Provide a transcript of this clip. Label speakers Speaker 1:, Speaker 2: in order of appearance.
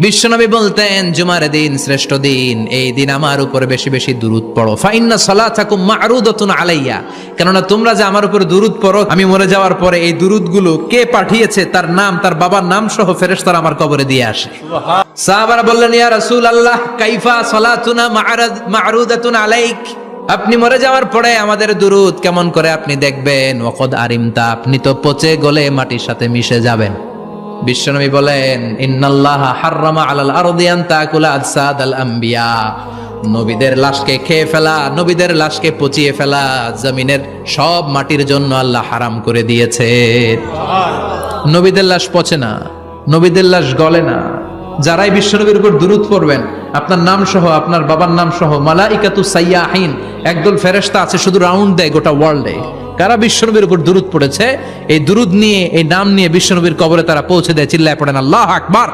Speaker 1: বিশ্বনবী বলতেন জুমার দিন শ্রেষ্ঠ দিন, এই দিন আমার উপরে বেশি বেশি দুরূদ পড়ো। ফাইন্না সালাতাকুম মা'রুদাতুন আলাইয়া, কেননা তোমরা যে আমার উপরে দুরূদ পড়ো, আমি মরে যাওয়ার পরে এই দুরূদগুলো কে পাঠিয়েছে তার নাম, তার বাবার নাম সহ ফেরেশতারা আমার কবরে দিয়ে আসে। সাহাবারা বললেন, ইয়া রাসূলুল্লাহ কাইফা সালাতুনা মা'রুদাতুন আলাইক, আপনি মরে যাওয়ার পরে আমাদের দুরূদ কেমন করে আপনি দেখবেন? ওয়াকাদ আরিমতা, আপনি তো পচে গলে মাটির সাথে মিশে যাবেন। বিশ্বনবী বলেন, ইন্নাল্লাহা হাররামা আলাল আরদি আন তাকুলা আজসাদাল আম্বিয়া, নবীদের লাশকে খেয়ে ফেলা, নবীদের লাশকে পচিয়ে ফেলা জমিনের সব মাটির জন্য আল্লাহ হারাম করে দিয়েছে। নবীদের লাশ পচে না, নবীদের লাশ গলে না। যারাই বিশ্বনবীর উপর দুরূদ পড়বেন, আপনার নাম সহ, আপনার বাবার নাম সহ, মালাইকাতু সাইয়াহিন, একদল ফেরেশতা আছে শুধু রাউন্ড দেয় গোটা ওয়ার্ল্ডে। কারা বিশ্বনবীর উপর দুরূদ পড়েছে, এই দুরূদ নিয়ে, এই নাম নিয়ে বিশ্বনবীর কবরে তারা পৌঁছে দেয়। চিল্লায় পড়েন আল্লাহু আকবার।